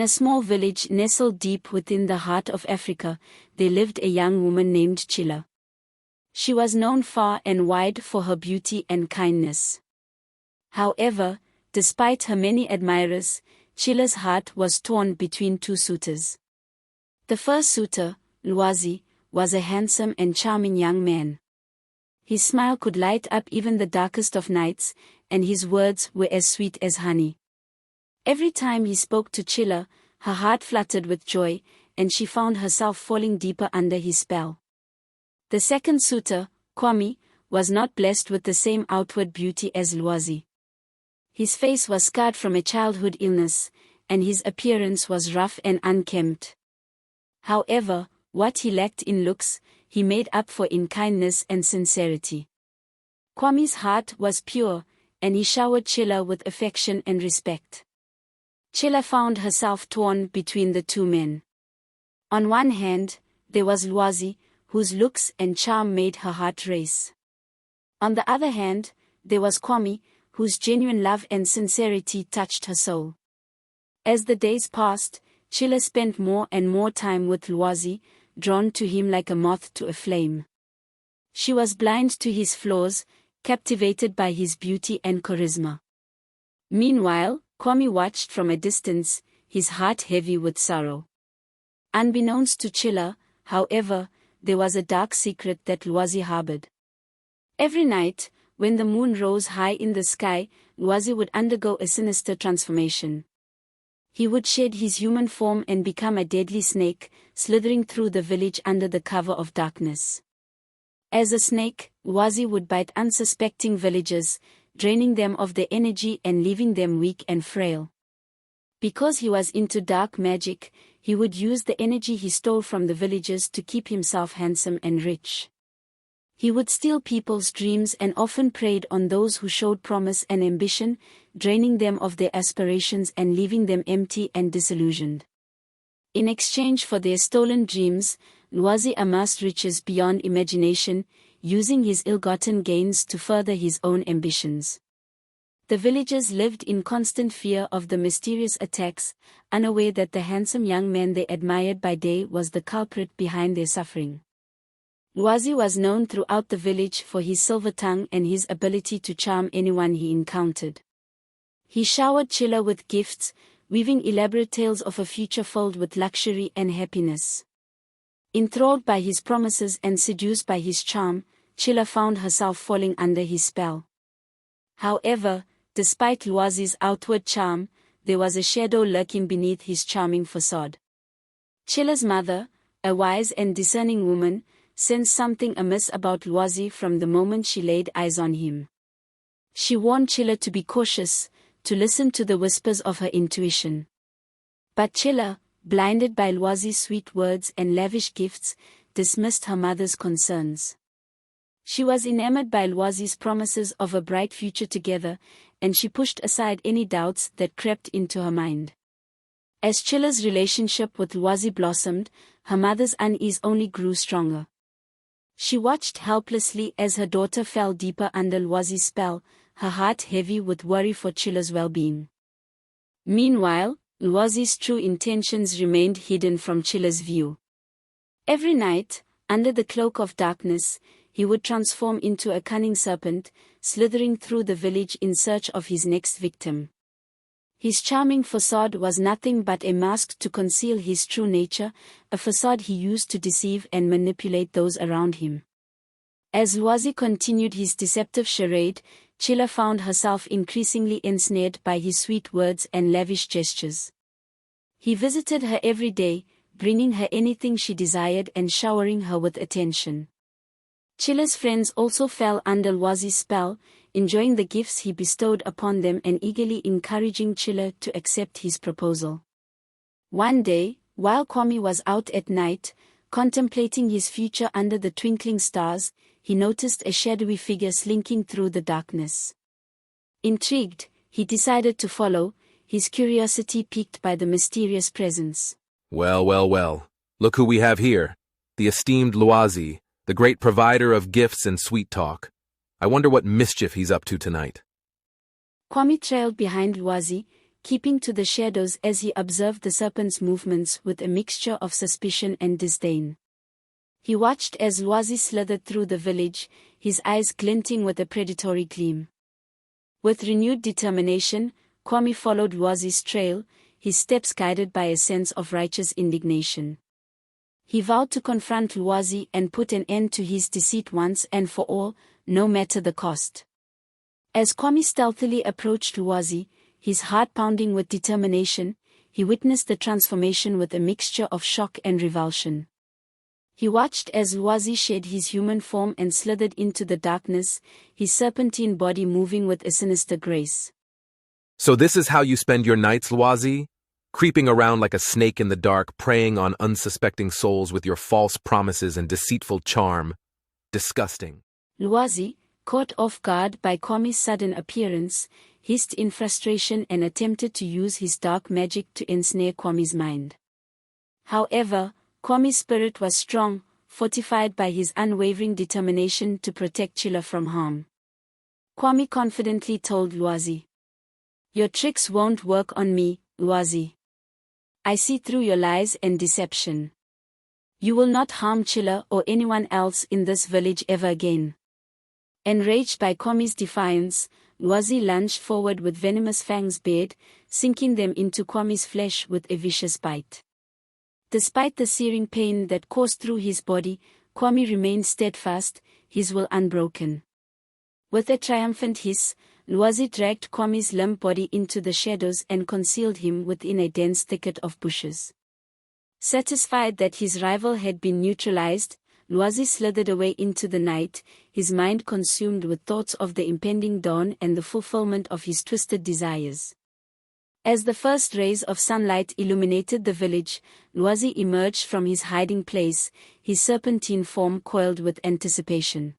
In a small village nestled deep within the heart of Africa, there lived a young woman named Chila. She was known far and wide for her beauty and kindness. However, despite her many admirers, Chila's heart was torn between two suitors. The first suitor, Lwazi, was a handsome and charming young man. His smile could light up even the darkest of nights, and his words were as sweet as honey. Every time he spoke to Chila, her heart fluttered with joy, and she found herself falling deeper under his spell. The second suitor, Kwame, was not blessed with the same outward beauty as Lwazi. His face was scarred from a childhood illness, and his appearance was rough and unkempt. However, what he lacked in looks, he made up for in kindness and sincerity. Kwame's heart was pure, and he showered Chila with affection and respect. Chila found herself torn between the two men. On one hand, there was Lwazi, whose looks and charm made her heart race. On the other hand, there was Kwame, whose genuine love and sincerity touched her soul. As the days passed, Chila spent more and more time with Lwazi, drawn to him like a moth to a flame. She was blind to his flaws, captivated by his beauty and charisma. Meanwhile, Kwame watched from a distance, his heart heavy with sorrow. Unbeknownst to Chila, however, there was a dark secret that Lwazi harbored. Every night, when the moon rose high in the sky, Lwazi would undergo a sinister transformation. He would shed his human form and become a deadly snake, slithering through the village under the cover of darkness. As a snake, Lwazi would bite unsuspecting villagers, draining them of their energy and leaving them weak and frail. Because he was into dark magic, he would use the energy he stole from the villagers to keep himself handsome and rich. He would steal people's dreams and often preyed on those who showed promise and ambition, draining them of their aspirations and leaving them empty and disillusioned. In exchange for their stolen dreams, Lwazi amassed riches beyond imagination, using his ill-gotten gains to further his own ambitions. The villagers lived in constant fear of the mysterious attacks, unaware that the handsome young man they admired by day was the culprit behind their suffering. Lwazi was known throughout the village for his silver tongue and his ability to charm anyone he encountered. He showered Chila with gifts, weaving elaborate tales of a future filled with luxury and happiness. Enthralled by his promises and seduced by his charm, Chila found herself falling under his spell. However, despite Lwazi's outward charm, there was a shadow lurking beneath his charming facade. Chila's mother, a wise and discerning woman, sensed something amiss about Lwazi from the moment she laid eyes on him. She warned Chila to be cautious, to listen to the whispers of her intuition. But Chila, blinded by Lwazi's sweet words and lavish gifts, dismissed her mother's concerns. She was enamored by Lwazi's promises of a bright future together, and she pushed aside any doubts that crept into her mind. As Chila's relationship with Lwazi blossomed, her mother's unease only grew stronger. She watched helplessly as her daughter fell deeper under Lwazi's spell, her heart heavy with worry for Chila's well-being. Meanwhile, Lwazi's true intentions remained hidden from Chila's view. Every night, under the cloak of darkness, he would transform into a cunning serpent, slithering through the village in search of his next victim. His charming facade was nothing but a mask to conceal his true nature, a facade he used to deceive and manipulate those around him. As Lwazi continued his deceptive charade, Chila found herself increasingly ensnared by his sweet words and lavish gestures. He visited her every day, bringing her anything she desired and showering her with attention. Chila's friends also fell under Lwazi's spell, enjoying the gifts he bestowed upon them and eagerly encouraging Chila to accept his proposal. One day, while Kwame was out at night, contemplating his future under the twinkling stars, he noticed a shadowy figure slinking through the darkness. Intrigued, he decided to follow, his curiosity piqued by the mysterious presence. Well, well, well. Look who we have here. The esteemed Lwazi, the great provider of gifts and sweet talk. I wonder what mischief he's up to tonight. Kwame trailed behind Lwazi, keeping to the shadows as he observed the serpent's movements with a mixture of suspicion and disdain. He watched as Lwazi slithered through the village, his eyes glinting with a predatory gleam. With renewed determination, Kwame followed Lwazi's trail, his steps guided by a sense of righteous indignation. He vowed to confront Lwazi and put an end to his deceit once and for all, no matter the cost. As Kwame stealthily approached Lwazi, his heart pounding with determination, he witnessed the transformation with a mixture of shock and revulsion. He watched as Lwazi shed his human form and slithered into the darkness, his serpentine body moving with a sinister grace. So this is how you spend your nights, Lwazi? Creeping around like a snake in the dark, preying on unsuspecting souls with your false promises and deceitful charm. Disgusting. Lwazi, caught off guard by Kwame's sudden appearance, hissed in frustration and attempted to use his dark magic to ensnare Kwame's mind. However, Kwame's spirit was strong, fortified by his unwavering determination to protect Chila from harm. Kwame confidently told Lwazi, "Your tricks won't work on me, Lwazi. I see through your lies and deception. You will not harm Chila or anyone else in this village ever again." Enraged by Kwame's defiance, Lwazi lunged forward with venomous fangs bared, sinking them into Kwame's flesh with a vicious bite. Despite the searing pain that coursed through his body, Kwame remained steadfast, his will unbroken. With a triumphant hiss, Lwazi dragged Kwame's limp body into the shadows and concealed him within a dense thicket of bushes. Satisfied that his rival had been neutralized, Lwazi slithered away into the night, his mind consumed with thoughts of the impending dawn and the fulfillment of his twisted desires. As the first rays of sunlight illuminated the village, Lwazi emerged from his hiding place, his serpentine form coiled with anticipation.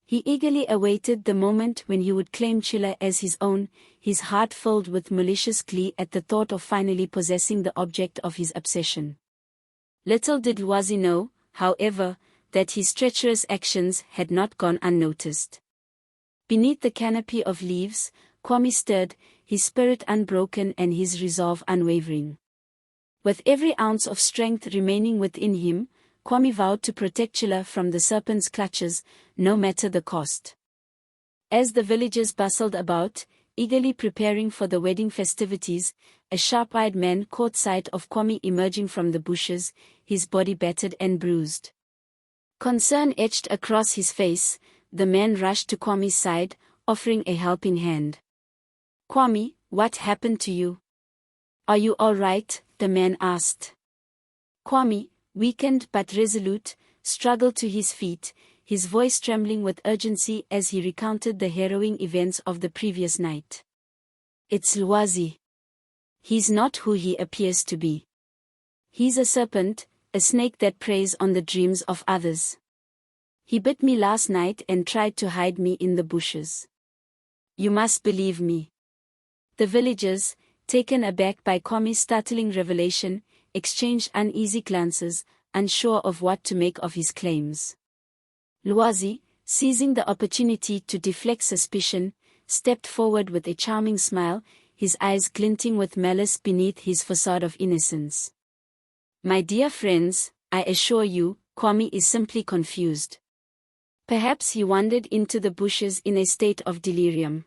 He eagerly awaited the moment when he would claim Chila as his own, his heart filled with malicious glee at the thought of finally possessing the object of his obsession. Little did Lwazi know, however, that his treacherous actions had not gone unnoticed. Beneath the canopy of leaves, Kwame stirred, his spirit unbroken and his resolve unwavering. With every ounce of strength remaining within him, Kwame vowed to protect Chila from the serpent's clutches, no matter the cost. As the villagers bustled about, eagerly preparing for the wedding festivities, a sharp-eyed man caught sight of Kwame emerging from the bushes, his body battered and bruised. Concern etched across his face, the man rushed to Kwame's side, offering a helping hand. "Kwame, what happened to you? Are you all right?" the man asked. Kwame, weakened but resolute, struggled to his feet, his voice trembling with urgency as he recounted the harrowing events of the previous night. "It's Lwazi. He's not who he appears to be. He's a serpent, a snake that preys on the dreams of others. He bit me last night and tried to hide me in the bushes. You must believe me." The villagers, taken aback by Kwame's startling revelation, exchanged uneasy glances, unsure of what to make of his claims. Lwazi, seizing the opportunity to deflect suspicion, stepped forward with a charming smile, his eyes glinting with malice beneath his facade of innocence. "My dear friends, I assure you, Kwame is simply confused. Perhaps he wandered into the bushes in a state of delirium.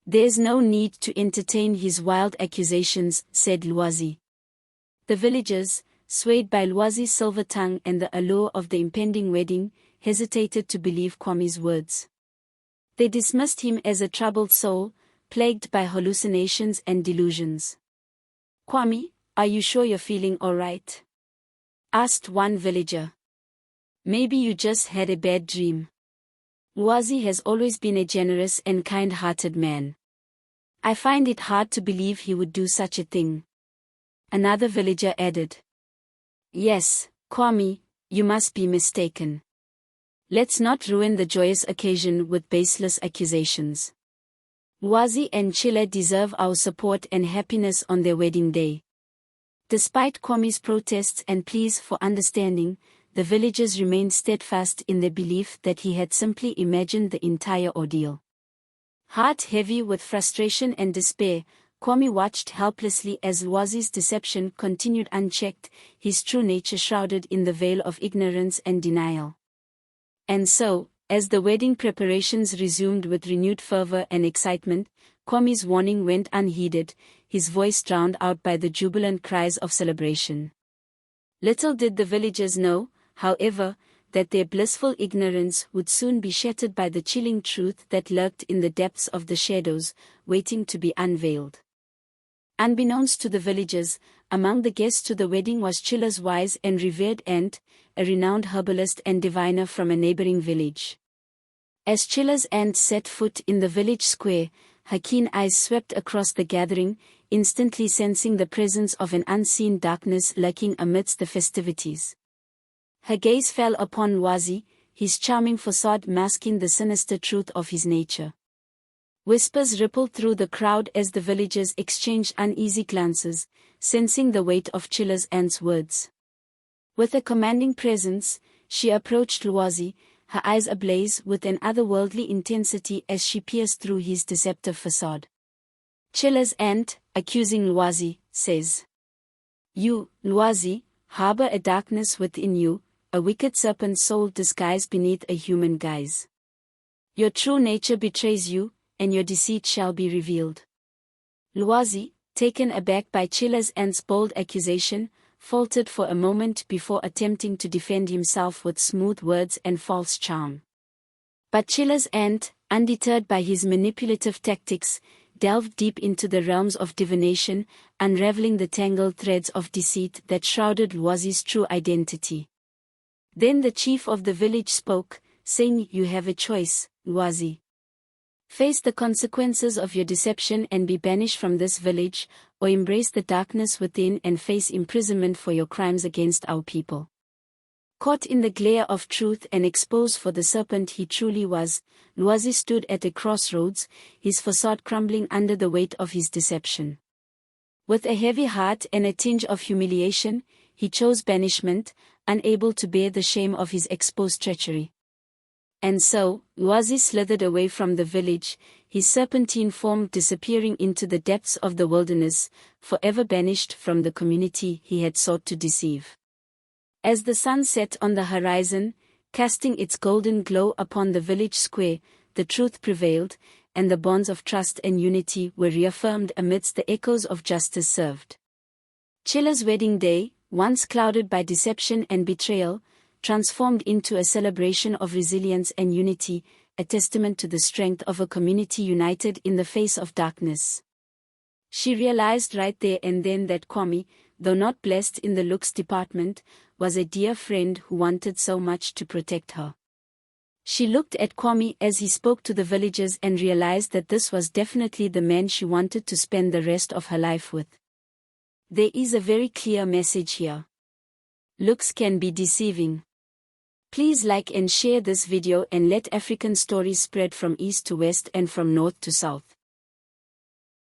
There's no need to entertain his wild accusations," said Lwazi. The villagers, swayed by Lwazi's silver tongue and the allure of the impending wedding, hesitated to believe Kwame's words. They dismissed him as a troubled soul, plagued by hallucinations and delusions. "Kwame, are you sure you're feeling all right?" asked one villager. "Maybe you just had a bad dream. Lwazi has always been a generous and kind-hearted man. I find it hard to believe he would do such a thing." Another villager added, "Yes, Kwame, you must be mistaken. Let's not ruin the joyous occasion with baseless accusations. Lwazi and Chila deserve our support and happiness on their wedding day." Despite Kwame's protests and pleas for understanding, the villagers remained steadfast in their belief that he had simply imagined the entire ordeal. Heart heavy with frustration and despair, Kwame watched helplessly as Lwazi's deception continued unchecked, his true nature shrouded in the veil of ignorance and denial. And so, as the wedding preparations resumed with renewed fervor and excitement, Kwame's warning went unheeded, his voice drowned out by the jubilant cries of celebration. Little did the villagers know, however, that their blissful ignorance would soon be shattered by the chilling truth that lurked in the depths of the shadows, waiting to be unveiled. Unbeknownst to the villagers, among the guests to the wedding was Chila's wise and revered aunt, a renowned herbalist and diviner from a neighboring village. As Chila's aunt set foot in the village square, her keen eyes swept across the gathering, instantly sensing the presence of an unseen darkness lurking amidst the festivities. Her gaze fell upon Lwazi, his charming facade masking the sinister truth of his nature. Whispers rippled through the crowd as the villagers exchanged uneasy glances, sensing the weight of Chila's aunt's words. With a commanding presence, she approached Lwazi, her eyes ablaze with an otherworldly intensity as she pierced through his deceptive facade. Chila's aunt, accusing Lwazi, says, "You, Lwazi, harbor a darkness within you, a wicked serpent soul disguised beneath a human guise. Your true nature betrays you, and your deceit shall be revealed." Lwazi, taken aback by Chila's aunt's bold accusation, faltered for a moment before attempting to defend himself with smooth words and false charm. But Chila's aunt, undeterred by his manipulative tactics, delved deep into the realms of divination, unraveling the tangled threads of deceit that shrouded Lwazi's true identity. Then the chief of the village spoke, saying, "You have a choice, Lwazi. Face the consequences of your deception and be banished from this village, or embrace the darkness within and face imprisonment for your crimes against our people." Caught in the glare of truth and exposed for the serpent he truly was, Lwazi stood at a crossroads, his facade crumbling under the weight of his deception. With a heavy heart and a tinge of humiliation, he chose banishment, unable to bear the shame of his exposed treachery. And so, Lwazi slithered away from the village, his serpentine form disappearing into the depths of the wilderness, forever banished from the community he had sought to deceive. As the sun set on the horizon, casting its golden glow upon the village square, the truth prevailed, and the bonds of trust and unity were reaffirmed amidst the echoes of justice served. Chila's wedding day, once clouded by deception and betrayal, transformed into a celebration of resilience and unity, a testament to the strength of a community united in the face of darkness. She realized right there and then that Kwame, though not blessed in the looks department, was a dear friend who wanted so much to protect her. She looked at Kwame as he spoke to the villagers and realized that this was definitely the man she wanted to spend the rest of her life with. There is a very clear message here. Looks can be deceiving. Please like and share this video and let African stories spread from east to west and from north to south.